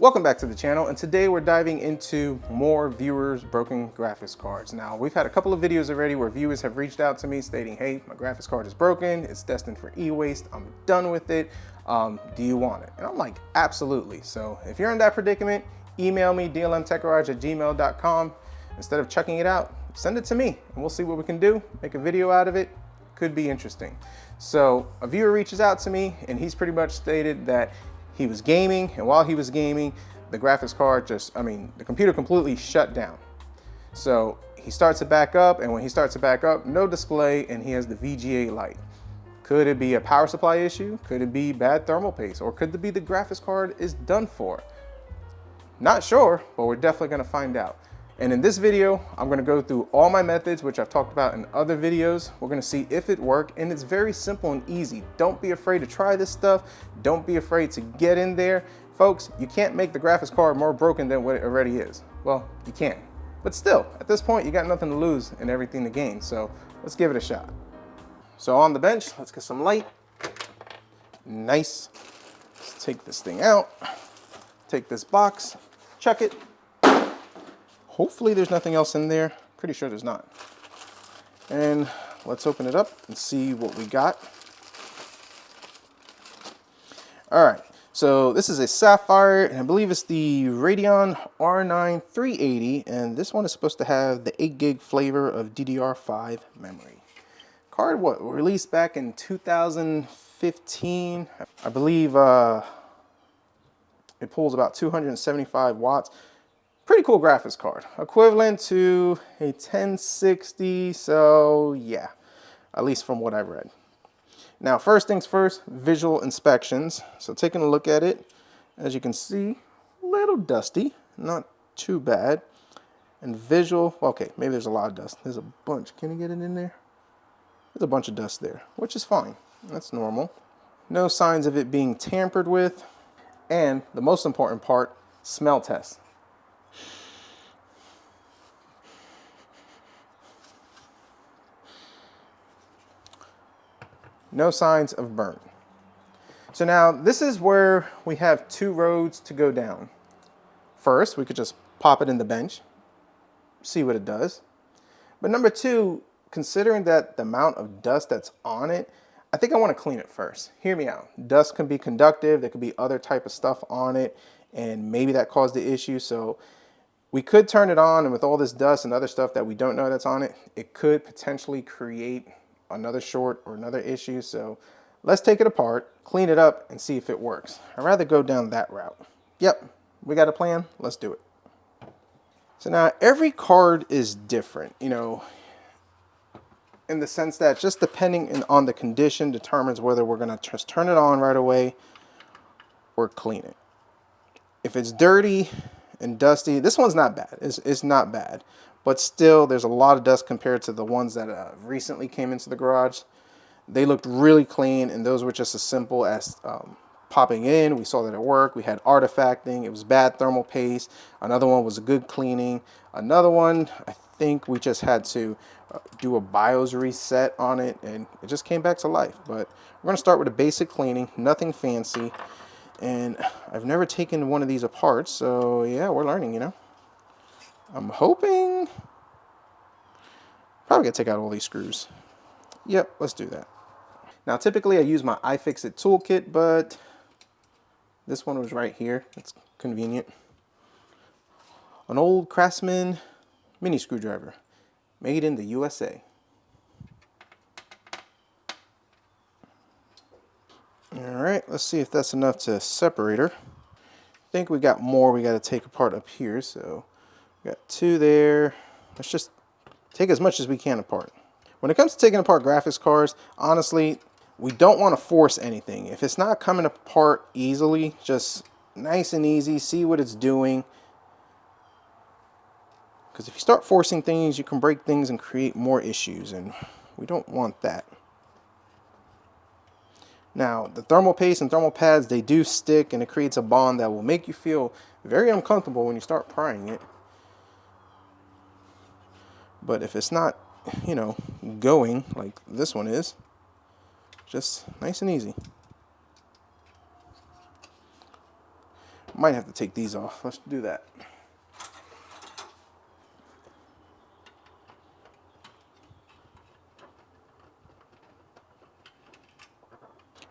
Welcome back to the channel, and today we're diving into more viewers' broken graphics cards. Now, we've had a couple of videos already where viewers have reached out to me stating, hey, my graphics card is broken, it's destined for e-waste, I'm done with it, do you want it? And I'm like, absolutely. So if you're in that predicament, email me, dlmtechgarage@gmail.com. Instead of chucking it out, send it to me, and we'll see what we can do, make a video out of it. Could be interesting. So a viewer reaches out to me, and he's pretty much stated that he was gaming, and while he was gaming, the graphics card the computer completely shut down. So he starts to back up, and when he starts to back up, no display, and he has the VGA light. Could it be a power supply issue? Could it be bad thermal paste? Or could it be the graphics card is done for? Not sure, but we're definitely gonna find out. And in this video, I'm gonna go through all my methods, which I've talked about in other videos. We're gonna see if it worked, and it's very simple and easy. Don't be afraid to try this stuff. Don't be afraid to get in there. Folks, you can't make the graphics card more broken than what it already is. Well, you can, but still, at this point, you got nothing to lose and everything to gain. So let's give it a shot. So on the bench, let's get some light. Nice. Let's take this thing out. Take this box, chuck it. Hopefully there's nothing else in there. Pretty sure there's not. And let's open it up and see what we got. All right, so this is a Sapphire, and I believe it's the Radeon R9 380, and this one is supposed to have the 8 gig flavor of DDR5 memory. Card, released back in 2015. I believe it pulls about 275 watts. Pretty cool graphics card, equivalent to a 1060, so yeah, at least from what I've read. Now, first things first, visual inspections. So taking a look at it, as you can see, a little dusty, not too bad. And visual, okay, maybe there's a lot of dust. There's a bunch, can you get it in there? There's a bunch of dust there, which is fine, that's normal. No signs of it being tampered with. And the most important part, smell test. No signs of burn. So now this is where we have two roads to go down. First, we could just pop it in the bench, see what it does. But number two, considering that the amount of dust that's on it, I think I want to clean it first. Hear me out. Dust can be conductive, there could be other type of stuff on it, and maybe that caused the issue. So we could turn it on, and with all this dust and other stuff that we don't know that's on it, it could potentially create another short or another issue. So let's take it apart, clean it up, and see if it works. I'd rather go down that route. Yep, we got a plan, let's do it. So now every card is different, you know, in the sense that just depending on the condition determines whether we're gonna just turn it on right away or clean it. If it's dirty and dusty, this one's not bad, it's not bad. But still, there's a lot of dust compared to the ones that recently came into the garage. They looked really clean, and those were just as simple as popping in. We saw that it worked. We had artifacting. It was bad thermal paste. Another one was a good cleaning. Another one, I think we just had to do a BIOS reset on it, and it just came back to life. But we're going to start with a basic cleaning, nothing fancy. And I've never taken one of these apart, so yeah, we're learning, you know. I'm hoping, probably gonna take out all these screws. Yep, let's do that. Now, typically I use my iFixit toolkit, but this one was right here. It's convenient. An old Craftsman mini screwdriver, made in the USA. All right, let's see if that's enough to separate her. I think we got more we gotta take apart up here, so. Got two there. Let's just take as much as we can apart. When it comes to taking apart graphics cards, honestly, we don't want to force anything. If it's not coming apart easily, just nice and easy, see what it's doing. Because if you start forcing things, you can break things and create more issues, and we don't want that. Now, the thermal paste and thermal pads, they do stick, and it creates a bond that will make you feel very uncomfortable when you start prying it. But if it's not, you know, going like this one is, just nice and easy. Might have to take these off. Let's do that.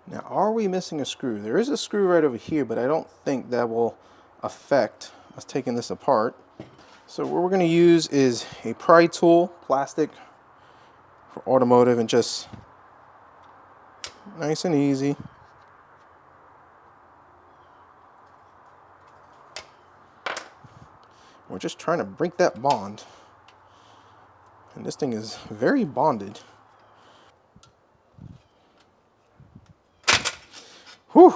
Now, are we missing a screw? There is a screw right over here, but I don't think that will affect us taking this apart. So what we're going to use is a pry tool, plastic for automotive, and just nice and easy. We're just trying to break that bond. And this thing is very bonded. Whew.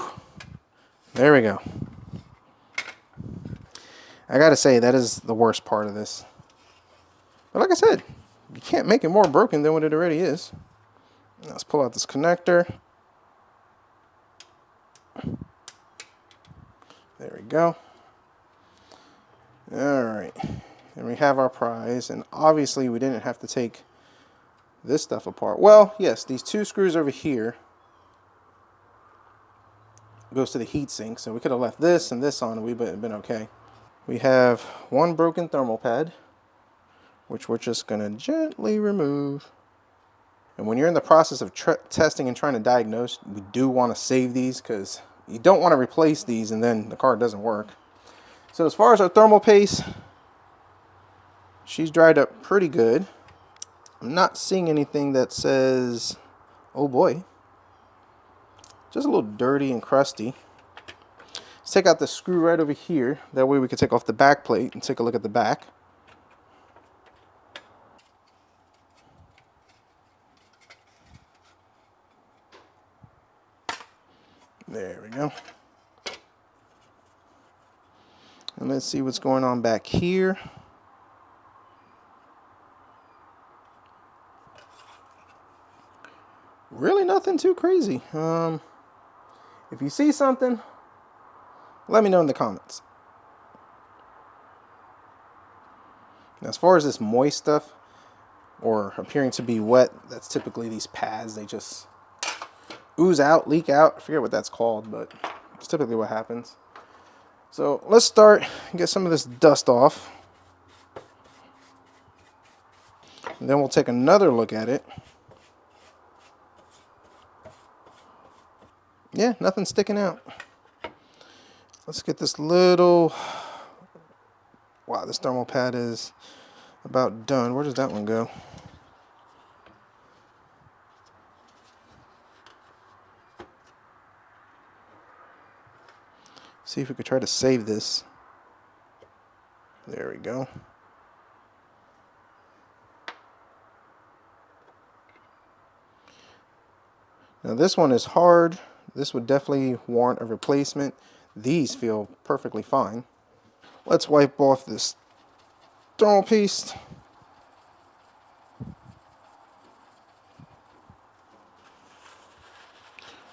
There we go. I gotta say, that is the worst part of this. But like I said, you can't make it more broken than what it already is. Let's pull out this connector. There we go. Alright. And we have our prize. And obviously we didn't have to take this stuff apart. Well, yes, these two screws over here goes to the heat sink. So we could have left this and this on and we would have been okay. We have one broken thermal pad, which we're just going to gently remove. And when you're in the process of testing and trying to diagnose, we do want to save these because you don't want to replace these and then the car doesn't work. So as far as our thermal paste, she's dried up pretty good. I'm not seeing anything that says, oh boy. Just a little dirty and crusty. Let's take out the screw right over here. That way we can take off the back plate and take a look at the back. There we go. And let's see what's going on back here. Really nothing too crazy. If you see something, let me know in the comments. Now, as far as this moist stuff, or appearing to be wet, that's typically these pads. They just ooze out, leak out. I forget what that's called, but it's typically what happens. So let's start and get some of this dust off. And then we'll take another look at it. Yeah, nothing sticking out. Let's get this little... Wow, this thermal pad is about done. Where does that one go? See if we could try to save this. There we go. Now this one is hard. This would definitely warrant a replacement. These feel perfectly fine. Let's wipe off this thermal paste.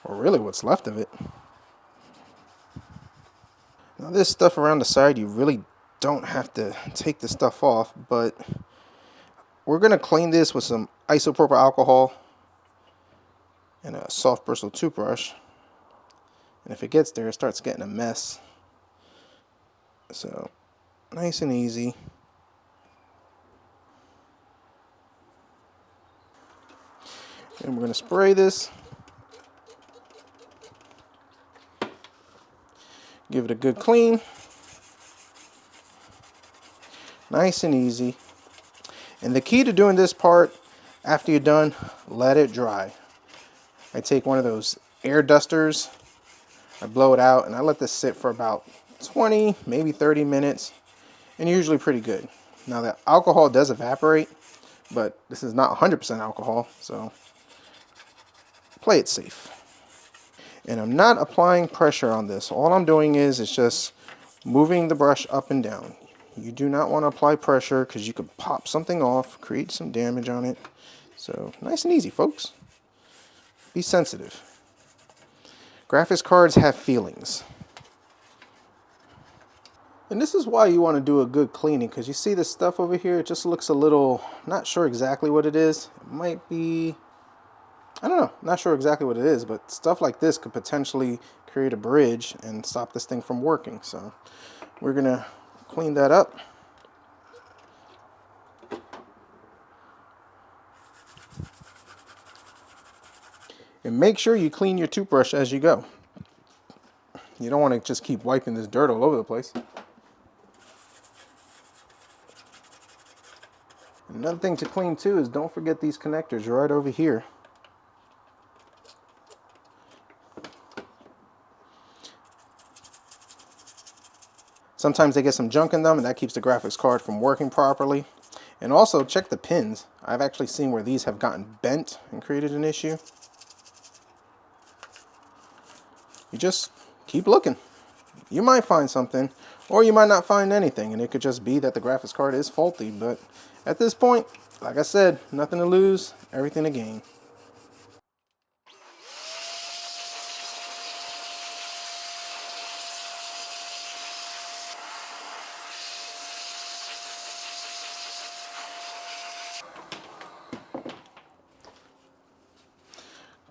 Or really what's left of it. Now this stuff around the side, you really don't have to take the stuff off, but we're going to clean this with some isopropyl alcohol and a soft bristle toothbrush. And if it gets there, it starts getting a mess. So, nice and easy. And we're going to spray this. Give it a good clean. Nice and easy. And the key to doing this part, after you're done, let it dry. I take one of those air dusters, I blow it out, and I let this sit for about 20, maybe 30 minutes, and usually pretty good. Now the alcohol does evaporate, but this is not 100% alcohol, so play it safe. And I'm not applying pressure on this. All I'm doing is just moving the brush up and down. You do not want to apply pressure because you could pop something off, create some damage on it. So nice and easy, folks. Be sensitive. Graphics cards have feelings. And this is why you want to do a good cleaning, because you see this stuff over here, it just looks a little, not sure exactly what it is. It might be, I don't know, not sure exactly what it is, but stuff like this could potentially create a bridge and stop this thing from working. So we're gonna clean that up. And make sure you clean your toothbrush as you go. You don't want to just keep wiping this dirt all over the place. Another thing to clean too is don't forget these connectors right over here. Sometimes they get some junk in them and that keeps the graphics card from working properly. And also check the pins. I've actually seen where these have gotten bent and created an issue. You just keep looking. You might find something, or you might not find anything, and it could just be that the graphics card is faulty. But at this point, like I said, nothing to lose, everything to gain.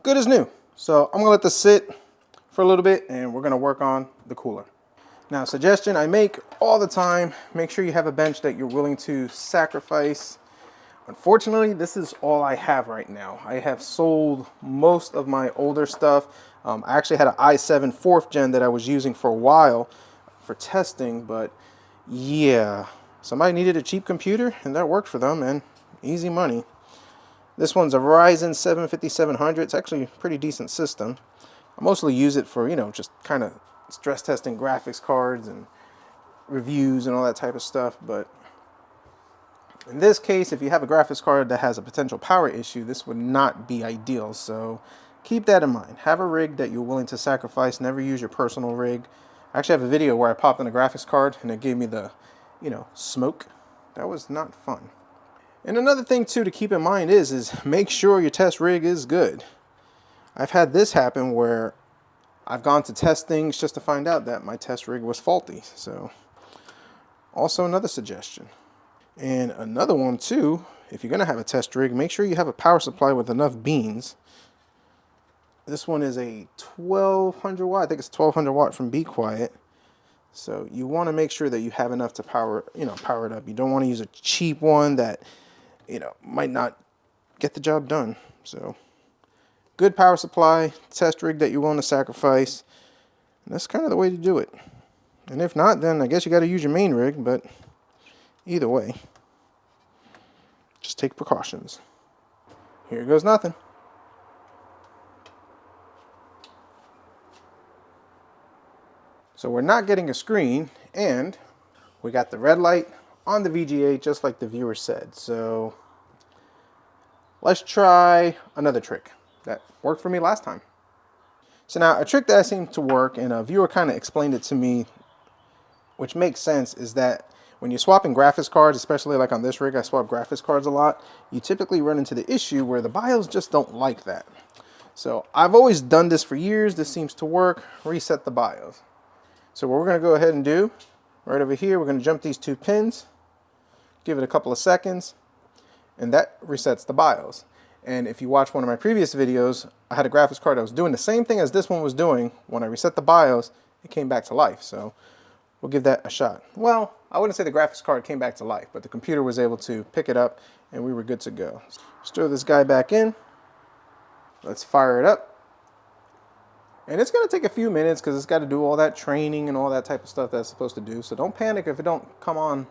Good as new. So I'm gonna let this sit for a little bit and we're gonna work on the cooler. Now, suggestion I make all the time, make sure you have a bench that you're willing to sacrifice. Unfortunately, this is all I have right now. I have sold most of my older stuff. I actually had an i7 4th gen that I was using for a while for testing, but yeah, somebody needed a cheap computer and that worked for them, and easy money. This one's a Ryzen 7 5700. It's actually a pretty decent system. I mostly use it for, just kind of stress testing graphics cards and reviews and all that type of stuff. But in this case, if you have a graphics card that has a potential power issue, this would not be ideal. So keep that in mind. Have a rig that you're willing to sacrifice. Never use your personal rig. I actually have a video where I popped in a graphics card and it gave me the, smoke. That was not fun. And another thing too to keep in mind is make sure your test rig is good. I've had this happen where I've gone to test things just to find out that my test rig was faulty. So also another suggestion. And another one too, if you're gonna have a test rig, make sure you have a power supply with enough beans. This one is a 1200 watt, I think it's 1200 watt from Be Quiet. So you want to make sure that you have enough to power it up. You don't want to use a cheap one that might not get the job done. So good power supply, test rig that you're willing to sacrifice. And that's kind of the way to do it. And if not, then I guess you got to use your main rig, but either way, just take precautions. Here goes nothing. So we're not getting a screen, and we got the red light on the VGA just like the viewer said. So let's try another trick that worked for me last time. So now a trick that seemed to work, and a viewer kind of explained it to me, which makes sense, is that when you're swapping graphics cards, especially like on this rig, I swap graphics cards a lot, you typically run into the issue where the BIOS just don't like that. So I've always done this for years. This seems to work. Reset the BIOS. So what we're going to go ahead and do, right over here, we're going to jump these two pins, give it a couple of seconds, and that resets the BIOS. And if you watch one of my previous videos, I had a graphics card that was doing the same thing as this one was doing. When I reset the BIOS, it came back to life. So we'll give that a shot. Well, I wouldn't say the graphics card came back to life, but the computer was able to pick it up and we were good to go. Let's throw this guy back in. Let's fire it up. And it's going to take a few minutes because it's got to do all that training and all that type of stuff that it's supposed to do. So don't panic if it don't come on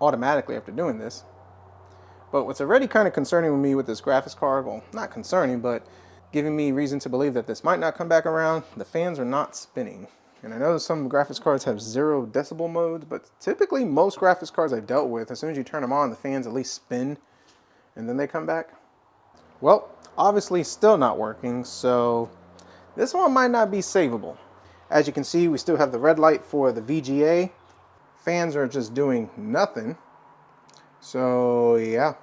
automatically after doing this. But what's already kind of concerning with me with this graphics card, well, not concerning, but giving me reason to believe that this might not come back around, the fans are not spinning. And I know some graphics cards have 0 decibel modes, but typically most graphics cards I've dealt with, as soon as you turn them on, the fans at least spin and then they come back. Well, obviously still not working, so this one might not be savable. As you can see, we still have the red light for the VGA. Fans are just doing nothing. So yeah.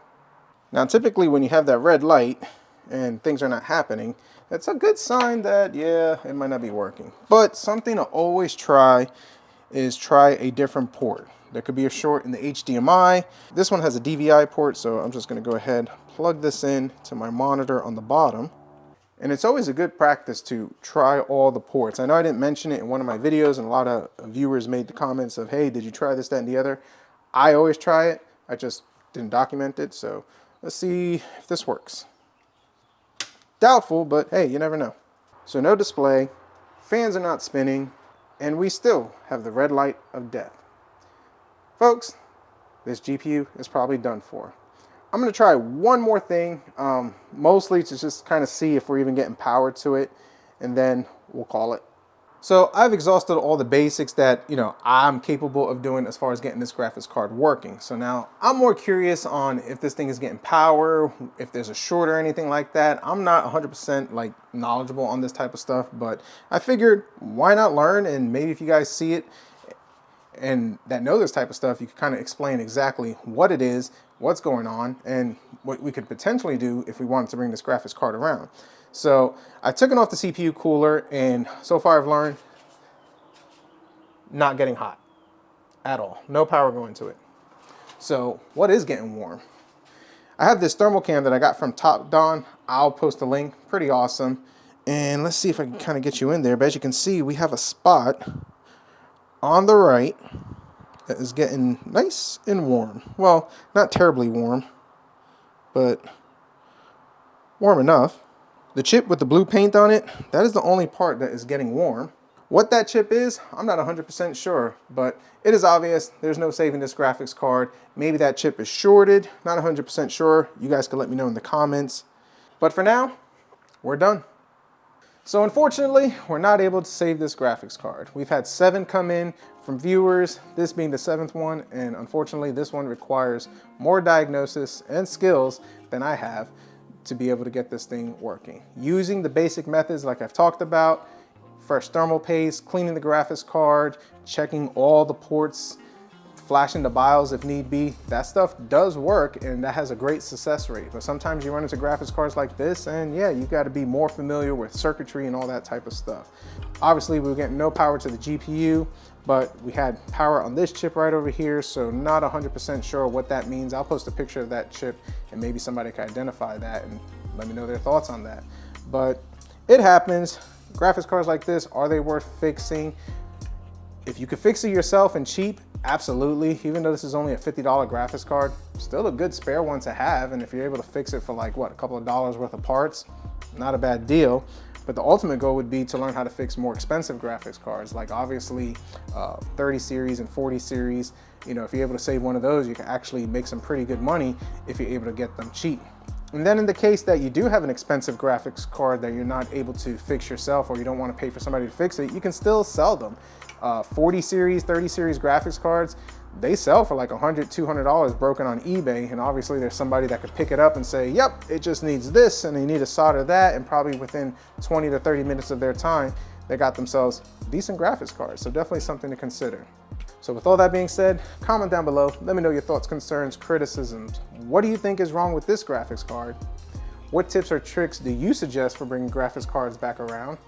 Now typically when you have that red light and things are not happening, that's a good sign that, yeah, it might not be working. But something to always try is try a different port. There could be a short in the HDMI. This one has a DVI port, so I'm just going to go ahead, plug this in to my monitor on the bottom. And it's always a good practice to try all the ports. I know I didn't mention it in one of my videos, and a lot of viewers made the comments of, hey, did you try this, that, and the other? I always try it. I just didn't document it, so let's see if this works. Doubtful, but hey, you never know. So no display, fans are not spinning, and we still have the red light of death. Folks, this GPU is probably done for. I'm going to try one more thing, mostly to just kind of see if we're even getting power to it, and then we'll call it. So I've exhausted all the basics that, I'm capable of doing as far as getting this graphics card working. So now I'm more curious on if this thing is getting power, if there's a short or anything like that. I'm not 100% like knowledgeable on this type of stuff, but I figured why not learn, and maybe if you guys see it and that know this type of stuff, you can kind of explain exactly what it is, what's going on, and what we could potentially do if we wanted to bring this graphics card around. So I took it off the CPU cooler, and so far I've learned not getting hot at all. No power going to it. So what is getting warm? I have this thermal cam that I got from Top Don. I'll post a link. Pretty awesome. And let's see if I can kind of get you in there. But as you can see, we have a spot on the right that is getting nice and warm. Well, not terribly warm, but warm enough. The chip with the blue paint on it, that is the only part that is getting warm. What that chip is, I'm not 100% sure, but it is obvious there's no saving this graphics card. Maybe that chip is shorted, not 100% sure. You guys can let me know in the comments. But for now, we're done. So unfortunately, we're not able to save this graphics card. We've had 7 come in from viewers, this being the 7th one, and unfortunately this one requires more diagnosis and skills than I have to be able to get this thing working. Using the basic methods like I've talked about, fresh thermal paste, cleaning the graphics card, checking all the ports, flashing the BIOS if need be. That stuff does work, and that has a great success rate. But sometimes you run into graphics cards like this, and yeah, you got to be more familiar with circuitry and all that type of stuff. Obviously, we were getting no power to the GPU, but we had power on this chip right over here, so not 100% sure what that means. I'll post a picture of that chip, and maybe somebody can identify that and let me know their thoughts on that. But it happens. Graphics cards like this, are they worth fixing? If you could fix it yourself and cheap, absolutely. Even though this is only a $50 graphics card, still a good spare one to have. And if you're able to fix it for like, what, a couple of dollars worth of parts, not a bad deal. But the ultimate goal would be to learn how to fix more expensive graphics cards, like obviously 30 series and 40 series. If you're able to save one of those, you can actually make some pretty good money if you're able to get them cheap. And then in the case that you do have an expensive graphics card that you're not able to fix yourself, or you don't want to pay for somebody to fix it, you can still sell them. 40 series, 30 series graphics cards, they sell for like $100, $200 broken on eBay. And obviously there's somebody that could pick it up and say, yep, it just needs this, and they need to solder that. And probably within 20 to 30 minutes of their time, they got themselves decent graphics cards. So definitely something to consider. So with all that being said, comment down below. Let me know your thoughts, concerns, criticisms. What do you think is wrong with this graphics card? What tips or tricks do you suggest for bringing graphics cards back around?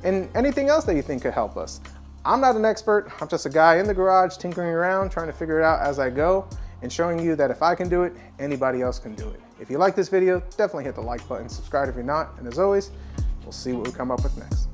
And anything else that you think could help us? I'm not an expert. I'm just a guy in the garage tinkering around, trying to figure it out as I go, and showing you that if I can do it, anybody else can do it. If you like this video, definitely hit the like button, subscribe if you're not, and as always, we'll see what we come up with next.